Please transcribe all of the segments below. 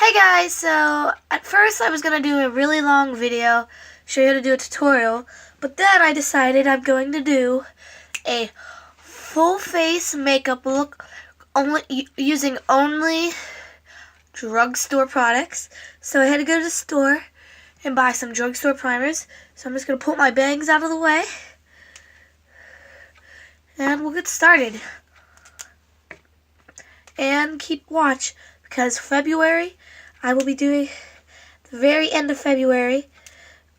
Hey guys, so at first I was going to do a really long video, show you how to do a tutorial, but then I decided I'm going to do a full face makeup look using only drugstore products. So I had to go to the store and buy some drugstore primers. So I'm just going to put my bangs out of the way and we'll get started. And keep watch because February I will be doing, the very end of February,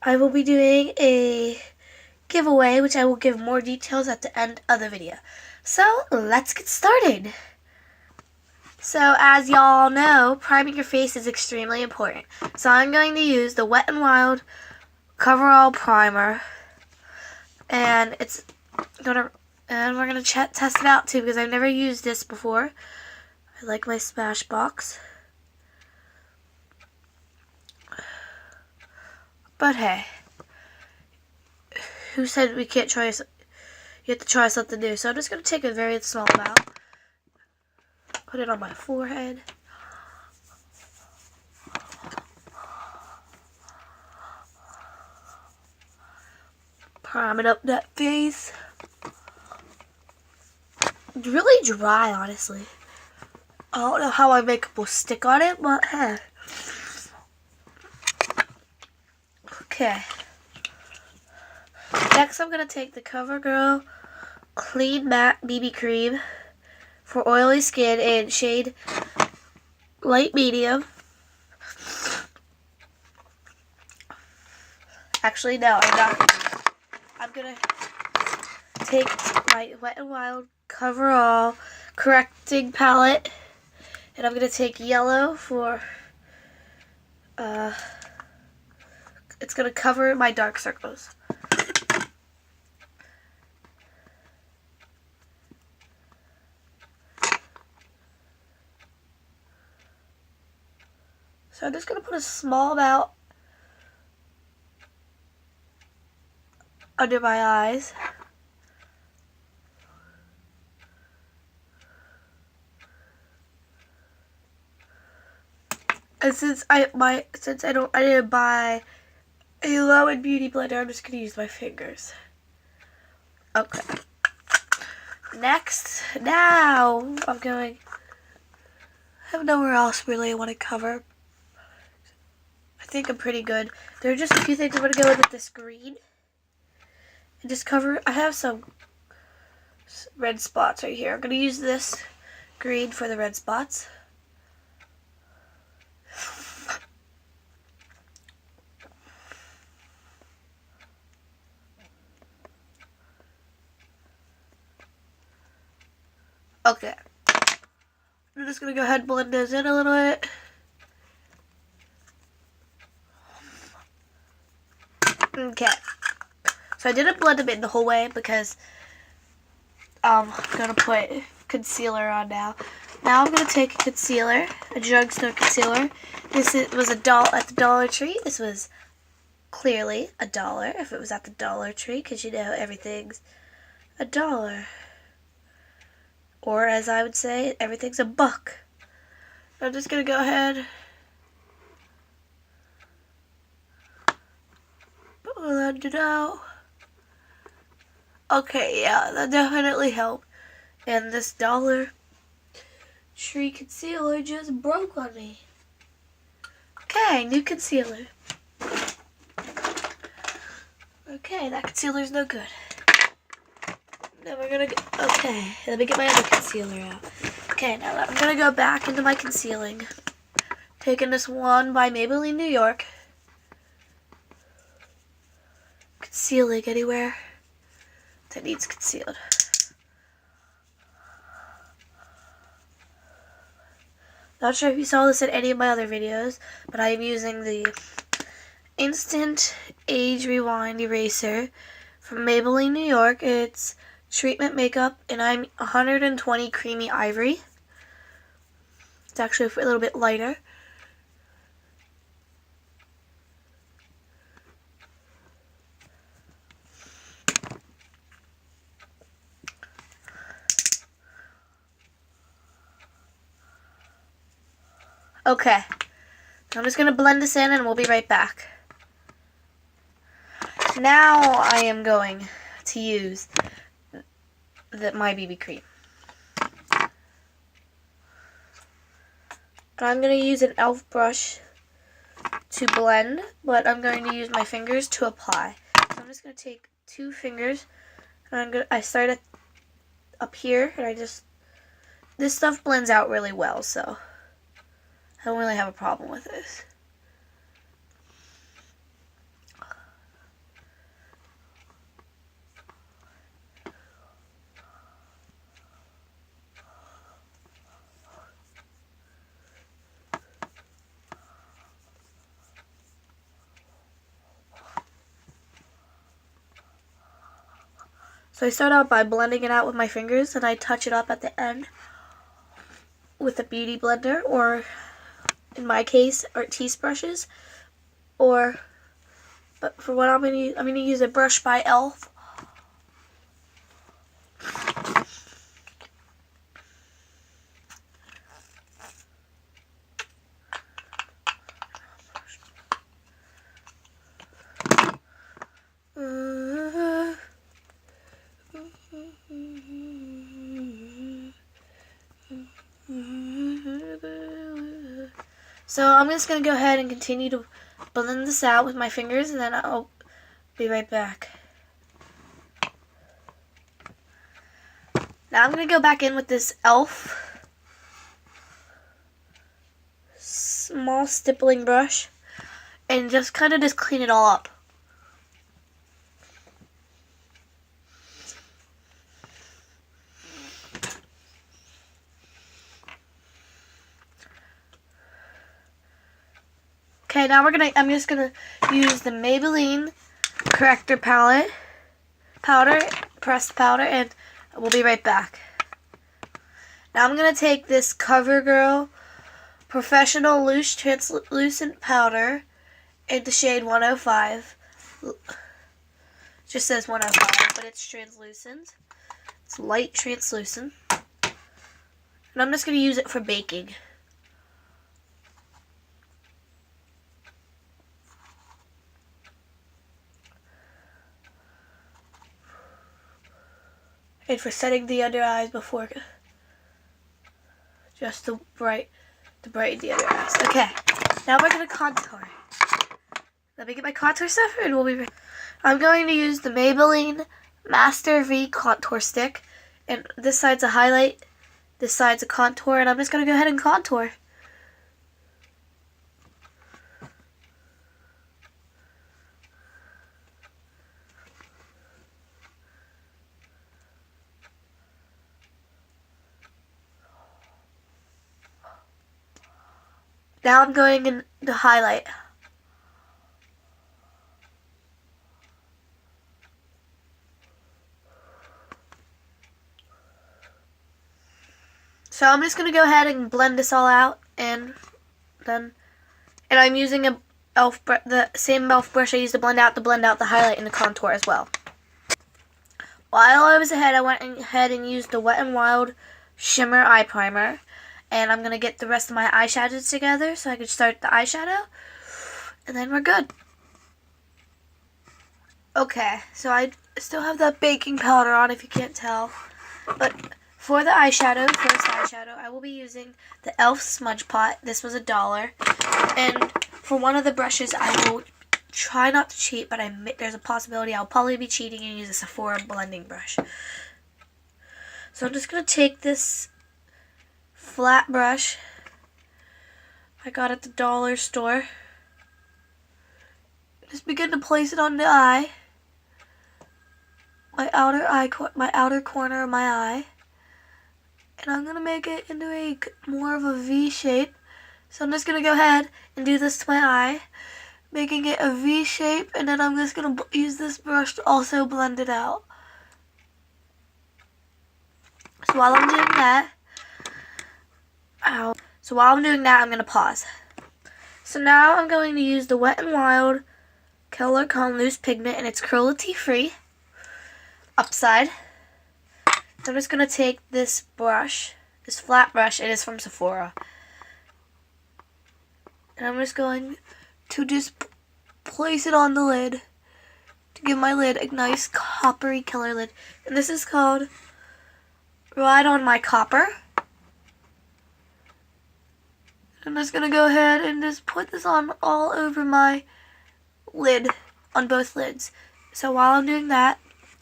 I will be doing a giveaway, which I will give more details at the end of the video. So, let's get started. So, as y'all know, priming your face is extremely important. So, I'm going to use the Wet n Wild Coverall Primer. And we're going to test it out too, because I've never used this before. I like my Smashbox. But hey, who said we can't try? You have to try something new. So I'm just going to take a very small amount, put it on my forehead. Priming up that face. It's really dry, honestly. I don't know how my makeup will stick on it, but hey. Okay. Next, I'm going to take the CoverGirl Clean Matte BB Cream for oily skin in shade light medium. Actually, no, I'm not. I'm going to take my Wet n Wild Coverall Correcting Palette, and I'm going to take yellow for, it's going to cover my dark circles. So I'm just going to put a small amount under my eyes. And since I didn't buy a Low and Beauty blender, I'm just going to use my fingers. Okay. Now I have nowhere else really I want to cover. I think I'm pretty good. There are just a few things I'm going to go in with this green. And just cover, I have some red spots right here. I'm going to use this green for the red spots. Okay. I'm just going to go ahead and blend those in a little bit. Okay. So I didn't blend them in the whole way because I'm going to put concealer on now. Now I'm going to take a concealer, a drugstore concealer. Was at the Dollar Tree. This was clearly $1 if it was at the Dollar Tree, because you know everything's $1. Or as I would say, everything's $1. I'm just going to go ahead, blend it out. Okay, yeah, that definitely helped. And this Dollar Tree concealer just broke on me. Okay, new concealer. Okay, that concealer's no good. Now we're gonna okay, let me get my other concealer out. Okay, now I'm gonna go back into my concealing. Taking this one by Maybelline New York. Concealing anywhere that needs concealed. Not sure if you saw this in any of my other videos, but I am using the Instant Age Rewind Eraser from Maybelline New York. It's treatment makeup, and I'm 120 Creamy Ivory. It's actually a little bit lighter. Okay, I'm just going to blend this in and we'll be right back. Now I am going to use my BB cream. And I'm going to use an e.l.f. brush to blend, but I'm going to use my fingers to apply. So I'm just going to take 2 fingers, and I start up here, and this stuff blends out really well, so I don't really have a problem with this. So I start out by blending it out with my fingers, and I touch it up at the end with a beauty blender, or in my case, Artis brushes, but for what I'm going to use a brush by e.l.f. So I'm just going to go ahead and continue to blend this out with my fingers, and then I'll be right back. Now I'm going to go back in with this e.l.f. small stippling brush and just kind of clean it all up. Okay, now I'm just gonna use the Maybelline corrector pressed powder, and we'll be right back. Now I'm gonna take this CoverGirl Professional Loose Translucent Powder in the shade 105. It just says 105, but it's translucent. It's light translucent. And I'm just gonna use it for baking. And for setting the under eyes before, just to brighten the under eyes. Okay, now we're gonna contour. Let me get my contour stuff, and we'll be ready. I'm going to use the Maybelline Master V contour stick, and this side's a highlight, this side's a contour, and I'm just gonna go ahead and contour. Now I'm going in to highlight. So I'm just going to go ahead and blend this all out, and I'm using the same e.l.f. brush I used to blend out the highlight and the contour as well. While I was ahead, I went ahead and used the Wet n Wild Shimmer Eye Primer. And I'm going to get the rest of my eyeshadows together so I can start the eyeshadow. And then we're good. Okay, so I still have that baking powder on if you can't tell. But for the eyeshadow, I will be using the e.l.f. Smudge Pot. This was $1. And for one of the brushes, I will try not to cheat, but there's a possibility I'll probably be cheating and use a Sephora blending brush. So I'm just going to take this flat brush I got at the dollar store. Just begin to place it on the eye, my outer corner of my eye, and I'm gonna make it into more of a V shape. So I'm just gonna go ahead and do this to my eye, making it a V shape, and then I'm just gonna use this brush to also blend it out. So while I'm doing that, I'm going to pause. So now I'm going to use the Wet n Wild Color Con Loose Pigment, and it's cruelty free. Upside. So I'm just going to take this brush, this flat brush, it is from Sephora. And And I'm just going to place it on the lid to give my lid a nice coppery color lid. And this is called Ride on My Copper. I'm just going to go ahead and just put this on all over my lid, on both lids. So while I'm doing that,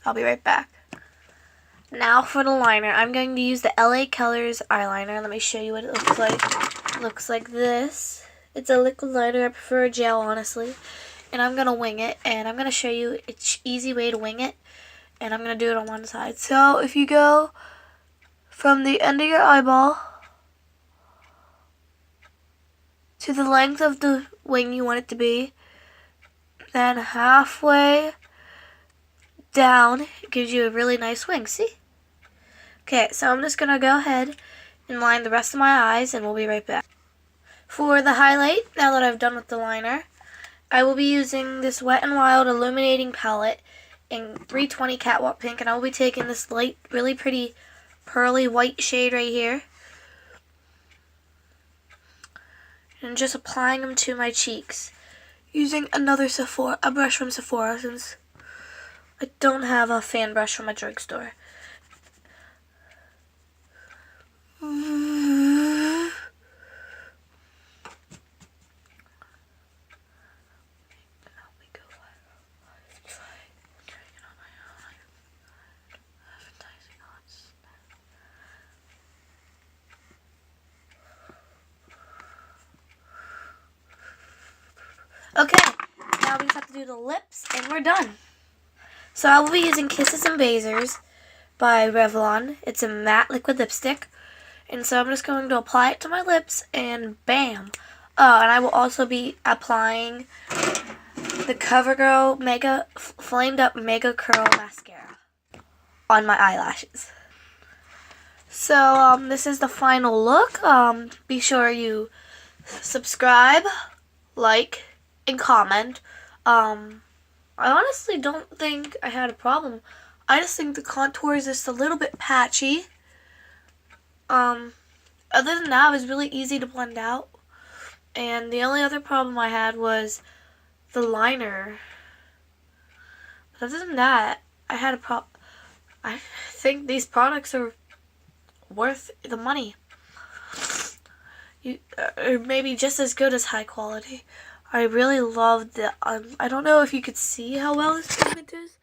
I'll be right back. Now for the liner, I'm going to use the LA Colors eyeliner. Let me show you what it looks like. It looks like this. It's a liquid liner. I prefer gel, honestly. And I'm going to wing it, and I'm going to show you an easy way to wing it. And I'm going to do it on one side. So if you go from the end of your eyeball to the length of the wing you want it to be, then halfway down, it gives you a really nice wing, see? Okay, so I'm just going to go ahead and line the rest of my eyes, and we'll be right back. For the highlight, now that I've done with the liner, I will be using this Wet n Wild Illuminating Palette in 320 Catwalk Pink, and I will be taking this light, really pretty pearly white shade right here, and just applying them to my cheeks using another a brush from Sephora, since I don't have a fan brush from a drugstore. Okay, now we just have to do the lips, and we're done. So I will be using Kisses and Bazers by Revlon. It's a matte liquid lipstick. And so I'm just going to apply it to my lips, and bam. And I will also be applying the CoverGirl Mega Flamed Up Mega Curl Mascara on my eyelashes. So this is the final look. Be sure you subscribe, like, and comment. I honestly don't think I had a problem. I just think the contour is just a little bit patchy. Other than that, it was really easy to blend out. And the only other problem I had was the liner. But other than that, I had a problem. I think these products are worth the money. Or maybe just as good as high quality. I really loved the, I don't know if you could see how well this pigment is,